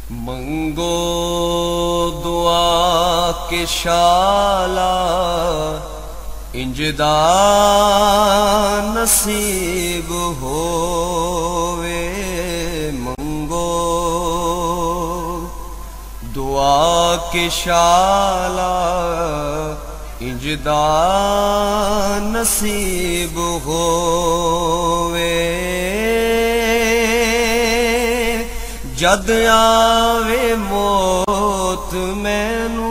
मंगो दुआ के शाला इंजदा नसीब होवे। मंगो दुआ के शाला इंजदा नसीब होवे। जद आवे मौत मैनू,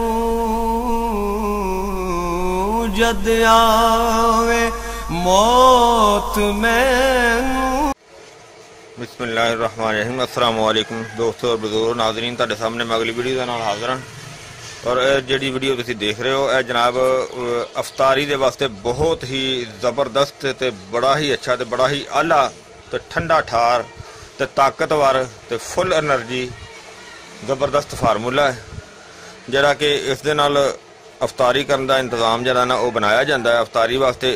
जद आवे मौत मैनू। बिस्मिल्लाहिर्रहमानिर्रहीम। अस्सलाम वालेकुम दोस्तों और बुजुर्ग नाज़रीन, तुहाडे सामने मैं अगली वीडियो नाल हाज़र हां। और जिहड़ी वीडियो तुसीं देख रहे हो यह जनाब अफतारी दे वास्ते बहुत ही ज़बरदस्त ते बड़ा ही अच्छा ते बड़ा ही आला ते ठंडा ठार ते ताकतवर ते फुल एनर्जी ज़बरदस्त फार्मूला है जिहड़ा कि इस दे नाल अफतारी करने का इंतज़ाम जिहड़ा ना वो बनाया जाता है। अफतारी वास्ते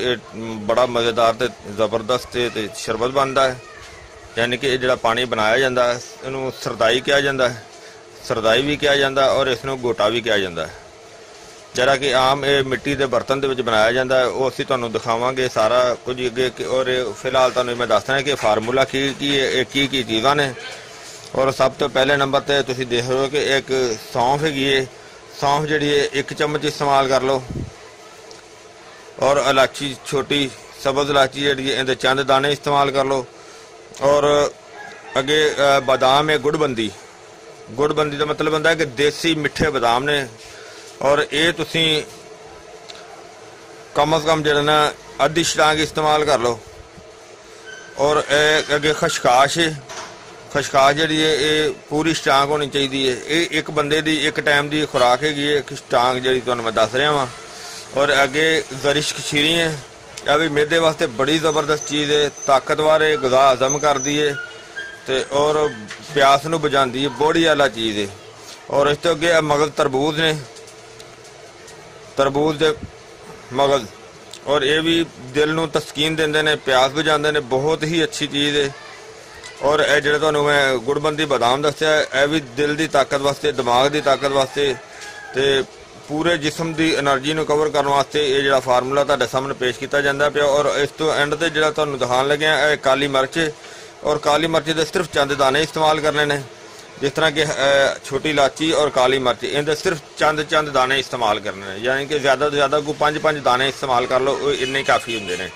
बड़ा मज़ेदार ते ज़बरदस्त ते शरबत बनता है, यानी कि जिहड़ा पानी बनाया जाता है इनू सरदाई कहा जाता है, सरदाई भी कहा जाता है और इसनू गोटा भी कहा जाता है। जिहड़ा कि आम ये मिट्टी के बर्तन दे विच बनाया जाता है, वो असीं तुहानूं दिखावांगे सारा कुछ अगे। और फिलहाल तुहानूं मैं दस देना कि फार्मूला की चीज़ां ने। और सब तो पहले नंबर पर तुसीं देख रहे हो कि एक सौंफ हैगी है। सौंफ जिहड़ी है 1 चम्मच इस्तेमाल कर लो। और इलाची छोटी सबज इलाची जिहड़ी है इहदे चंद दाने इस्तेमाल कर लो। और अगे बादाम है गुड़बंदी। गुड़बंदी का मतलब होंदा है कि देसी मिठे बादाम ने। और ये तुसीं कम अज़ कम जिहड़ा ना अद्धी छटांग इस्तेमाल कर लो। और अगे खशकाश है। खशकाश जिहड़ी है ये पूरी छटांग होनी चाहिए है। ये एक बंदे दी एक टाइम की खुराक हैगी है छटांग जिहड़ी तुहानूं मैं दस रहा वां। और अगे ज़रिश खशीरी है, यह भी मैदे वास्ते बड़ी ज़बरदस्त चीज़ है, ताकतवर है, ग़िज़ा हज़म करती है ते और प्यास नूं बुझाती है, बड़ी आला चीज़ है। और इस तो अगे मगज़ तरबूज ने, तरबूज दे मगज़, और ये भी दिल नूं तस्कीन देंदे ने, प्यास बुझाते ने, बहुत ही अच्छी चीज़ है। और यह जिहड़ा तुहानूं मैं गुड़बंदी बादाम दस्सिया यह भी दिल की ताकत वास्ते, दिमाग की ताकत वास्ते ते पूरे जिसम की एनर्जी नूं कवर करने वास्ते ये जिहड़ा फार्मूला तुहाडे सामने पेश किया जाता पिया। और इस तो एंड ते जिहड़ा तुहानूं दिखाण लग्या है काली मिर्च। और काली मिर्च दे सिर्फ चंद दाने इस्तेमाल करने ने, जिस तरह कि छोटी इलाची और काली मिर्च इनके सिर्फ चंद दाने इस्तेमाल करने हैं, यानी कि ज़्यादा तो ज़्यादा कोई 5 दाने इस्तेमाल कर लो, इन्ने काफ़ी होंगे ने।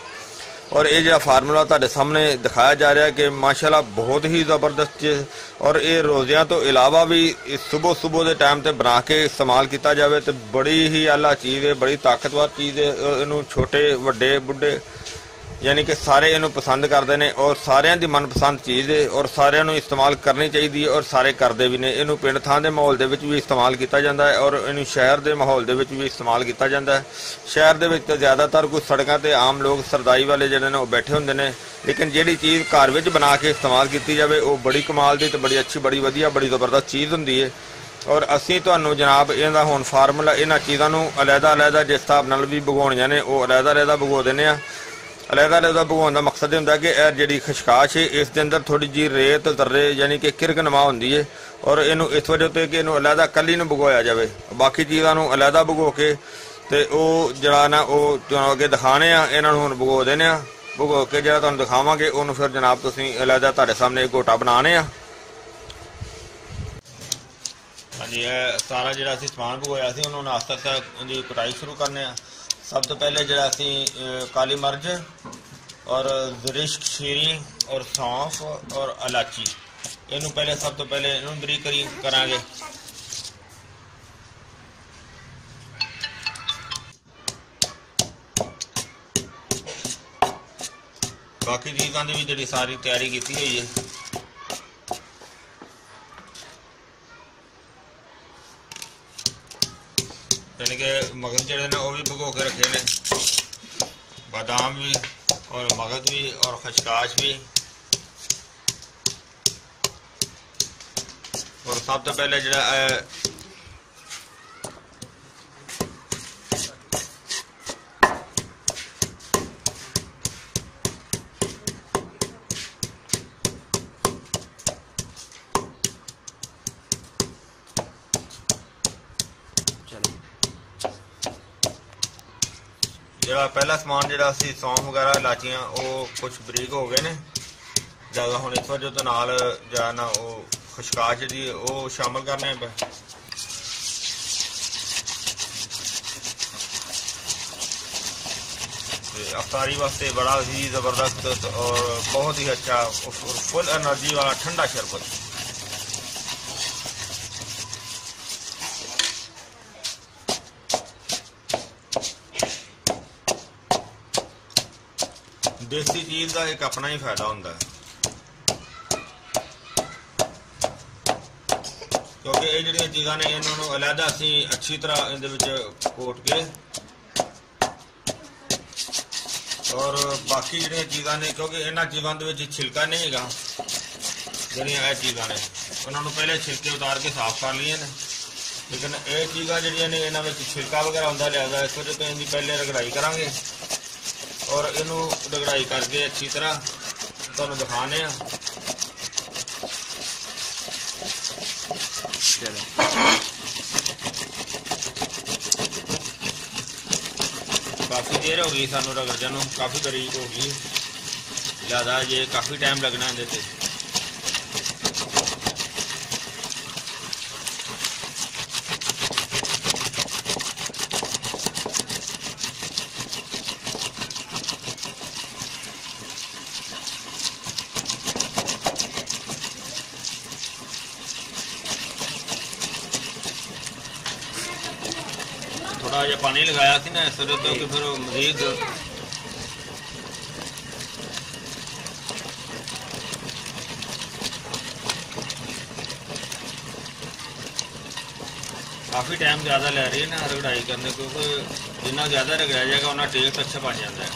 और ये जो फार्मूला तुहाडे सामने दिखाया जा रहा है कि माशाल्लाह बहुत ही ज़बरदस्त है। और ये रोज़ियां तो इलावा भी सुबह के टाइम पर बना के इस्तेमाल किया जाए तो बड़ी ही आला चीज़ है, बड़ी ताकतवर चीज़ है। इनू छोटे वड्डे बुढ़े यानी कि सारे इनू पसंद करते हैं और सारिਆਂ ਦੀ मनपसंद चीज़ है। और सारिਆਂ ਨੂੰ इस्तेमाल करनी चाहिए और सारे करते भी ने। इनू पिंड थां दे माहौल दे विच भी इस्तेमाल किया जाता है और इनू शहर के माहौल दे विच भी इस्तेमाल किया जाता है। शहर दे विच तो ज़्यादातर कुछ सड़कों पर आम लोग सरदाई वाले जिहड़े ने बैठे होंदे ने, लेकिन जिहड़ी चीज़ घर विच बना के इस्तेमाल की जाए वो बड़ी कमाल की तो बड़ी अच्छी, बड़ी वधिया, बड़ी ज़बरदस्त चीज़ होंदी है। और असीं तुहानूं जनाब इहदा हुण फार्मूला इन्हां चीज़ां नूं अलहदा जिस हिसाब नाल भी भगोणियां ने वो अलहदा भगो दिंदे आ। अलहदा भगवान का मकसद ये होंदा कि यह जी खशकाश है इस दे अंदर थोड़ी जी रेत दर्रे यानी कि किरकनुमा होंदी है। और इनू इस वजह से कि इनू अलहदा कली नूं भगोया जाए, बाकी चीज़ों नूं अलहदा भगो के ते वो जिहड़ा ना वो तुहानूं अगे दिखाने आ, इन्हां नूं हुण भगो देने आ। भगो के जिहड़ा तुहानूं दिखावांगे उहनूं फिर जनाब तुसीं अलहदा तुहाडे सामने एक घोटा बनाने आ। हाँ जी, सारा जिहड़ा असीं समान भगोया सी उहनूं आस्ता आस्ता जी कुटाई शुरू करने आ। सब तो पहले जो काली मिर्च और ज़रिश खशीरी और सौंफ और इलाची इनू पहले सब तो पहले इनू बरीक करांगे। बाकी चीज़ों की भी जी सारी तैयारी की हुई है। यानी कि मगज़ जिहड़े ने वो भी भगो के रखे ने, बादाम भी और मगज़ भी और खशकाश भी। और सब तो पहले जिहड़ा ਜਿਹੜਾ ਪਹਿਲਾ ਸਮਾਨ ਜਿਹੜਾ ਸੀ ਸੌਂਫ ਵਗੈਰਾ ਇਲਾਚੀਆਂ ਉਹ ਕੁਝ ਬਰੀਕ ਹੋ ਗਏ ਨੇ ਜ਼ਿਆਦਾ। ਹੁਣ ਇਸ ਵਜ੍ਹਾ ਤੋਂ ਨਾਲ ਜਾਂ ਨਾ ਉਹ ਖੁਸ਼ਕਾਸ਼ ਜਿਹੜੀ ਉਹ ਸ਼ਾਮਲ ਕਰਨੇ ਆ। अफ्तारी वास्ते बड़ा ही ज़बरदस्त और बहुत ही अच्छा और फुल एनर्जी वाला ठंडा शरबत। देसी चीज़ का एक अपना ही फायदा होता है, क्योंकि ये जो चीज़ा ने इन्होंने अलहदा असी अच्छी तरह इहदे कोट के और बाकी जो चीज़ा ने, क्योंकि इन्होंने चीज़ों के छिलका नहीं है जो चीज़ा ने उन्होंने पहले छिलके उतार के साफ कर लिए ने, लेकिन ये चीज़ा जो ने इन्होंने छिलका वगैरह होंगे लिहाजा इस वजह तो इनकी पहले रगड़ाई करांगे और इनू रगड़ाई करके अच्छी तरह तुहानू दिखाने। काफ़ी देर हो गई सानू रगड़दे नूं, काफ़ी बारीक हो गई, लिहाजा ये काफ़ी टाइम लगना इहदे ते। थोड़ा जिहा पानी लगाया थी ना इस वजह तो कि फिर मजीद काफ़ी टाइम ज़्यादा ले रही है ना रगड़ाई करने, क्योंकि जितना ज़्यादा रगड़ाया जाएगा उतना टेस्ट अच्छा बन जाता है।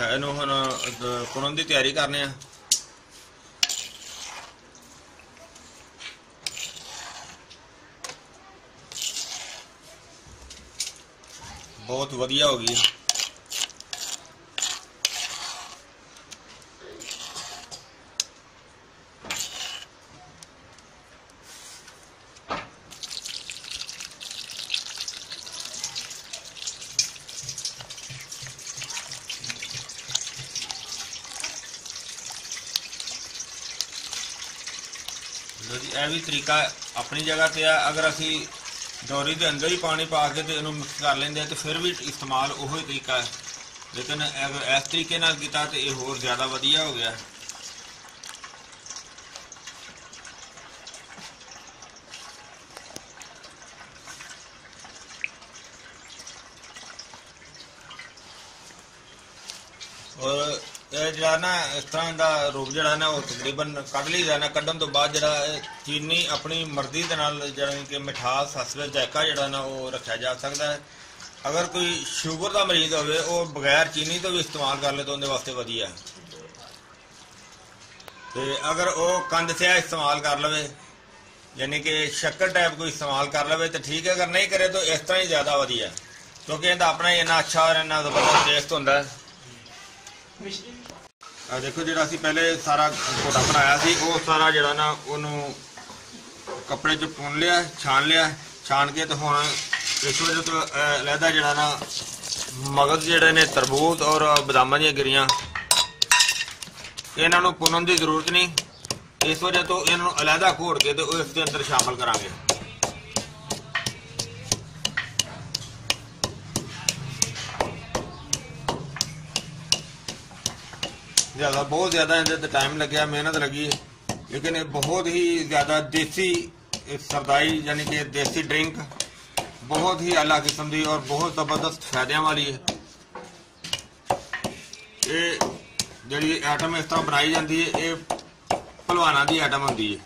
ਇਹਨੂੰ ਹੁਣ ਪੁਣਨ ਦੀ ਤਿਆਰੀ ਕਰਨੇ ਆ। ਬਹੁਤ ਵਧੀਆ ਹੋ ਗਈ। यह भी तरीका अपनी जगह पे है। अगर असी डोरी के अंदर ही पानी पा के तो इन्हू मिक्स कर लेंगे तो फिर भी इस्तेमाल वही तरीका है, लेकिन अगर इस तरीके नाल कीता तो ये होर ज़्यादा वधिया हो गया। और जरा ना इस तरह का रूप जरा ना वो तकरीबन कढ़ ली जाना। कढ़न तो बाद जरा चीनी अपनी मर्जी के नाल जरा कि मिठास हसवे जायका जरा ना वो रखा जा सकता है। अगर कोई शुगर का मरीज हो वो बगैर चीनी तो भी इस्तेमाल कर ले तो उनके वास्ते वधिया है। तो अगर वो कंद स्याह इस्तेमाल कर लवे यानी कि शक्कर टाइप कोई इस्तेमाल कर लवे तो ठीक है, अगर नहीं करे तो इस तरह ही ज़्यादा वधिया है, क्योंकि इनका अपना ही इन्ना अच्छा और इन्ना जबरदस्त टेस्ट होता है। देखो जो असी पहले सारा घोटा बनाया सी वो सारा जरा ना उन्होंने कपड़े च पुन लिया, छान लिया, छान के तो हुण इस वजह तो अलहदा जरा ना मगज जड़े ने तरबूज और बदामां दी गिरियां इन्हों पुनन की जरूरत नहीं, इस वजह तो इन्हों अलहदा घोड़ के तो इसके अंदर शामिल करांगे। ज़्यादा बहुत ज़्यादा इधर टाइम लगे, मेहनत लगी, लेकिन बहुत ही ज़्यादा देसी सरदाई यानी कि देसी ड्रिंक बहुत ही आला किस्म की और बहुत जबरदस्त फायदे वाली है। ये जी आइटम इस तरह बनाई जाती है, ये भलवाना की आइटम होंगी है,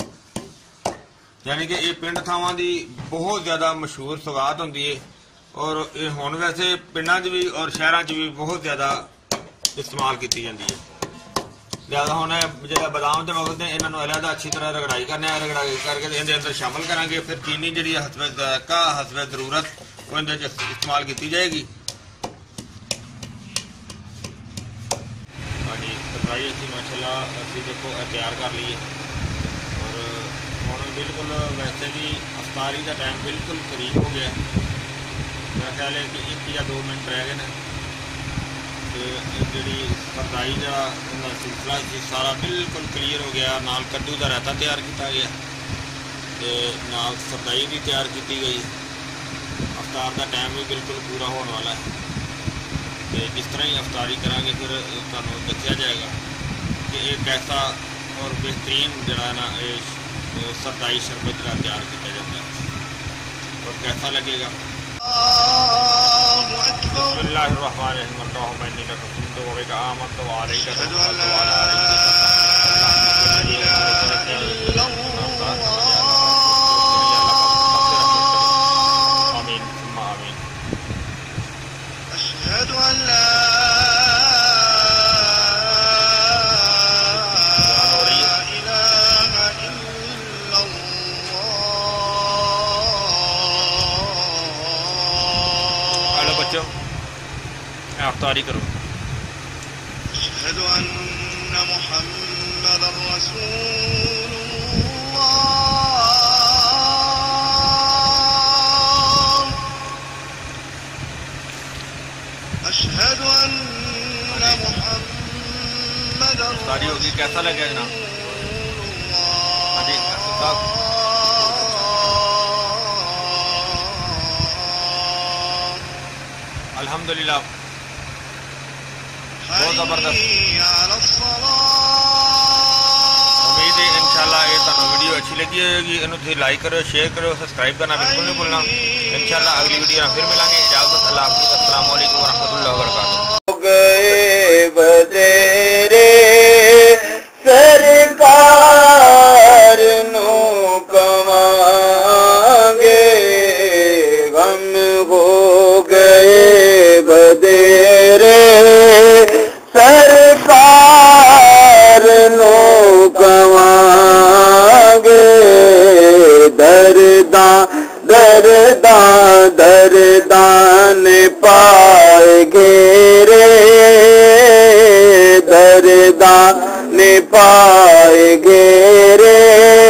यानी कि ये पिंड थावां की बहुत ज़्यादा मशहूर सौगात होंगी है और ये हुण वैसे पिंडां च भी और शहरां च भी बहुत ज़्यादा इस्तेमाल की जाती है। लिहाजा हुण जो बादाम ते मगज ने इन्होंने अलहदा अच्छी तरह रगड़ाई करने, रगड़ाई करके इहदे अंदर शामिल करांगे, फिर चीनी जी हसबे ज़ायका हसबे जरूरत वो इहदे इस्तेमाल की जाएगी। हाँ जी, सरदाई असी माशाल्लाह असी देखो तैयार कर लीए और हुण बिल्कुल वैसे भी अफ्तारी का टाइम बिल्कुल करीब हो गया। मेरा ख्याल है कि 1 या 2 मिनट रह गए हैं। जी सरदाई का सिलसिला सारा बिल्कुल क्लीयर हो गया। नाल कद्दू का रायता तैयार किया गया तो नाल सरदाई भी तैयार की गई। अफ्तार का टाइम भी बिल्कुल पूरा होने वाला है तो जिस तरह ही अफ्तारी करांगे फिर तुहानूं दस्सिया जाएगा कि एक कैसा और बेहतरीन जड़ा ना सरदाई शरबत का तैयार किया जाता है और कैसा लगेगा। अफ्तारी करो। अशहदु अन्ना मुहम्मदर रसूलुल्लाह। अशहदु अन्ना मुहम्मदर अफ्तारी होगी। कैसा लगे जनाब? अल्हम्दुलिल्लाह बहुत जबरदस्त। उम्मीद है इंशाल्लाह ये तुहानूं वीडियो अच्छी लगी होगी। इन्हूं तुसीं लाइक करो, शेयर करो, सब्सक्राइब करना बिल्कुल नहीं भूलना। इंशाल्लाह अगली वीडियो में फिर मिलेंगे। इजाज़त, अल्लाह हाफ़िज़, अस्सलामु अलैकुम वरहमतुल्लाहि वबरकातुहू। गए बतेरे सरकार नो कमांगे, गम हो गए बतेरे सरकार नो कमांगे। दर्दा दर्दा दर्दान पाएगे रे, दर्दान पाएगे रे।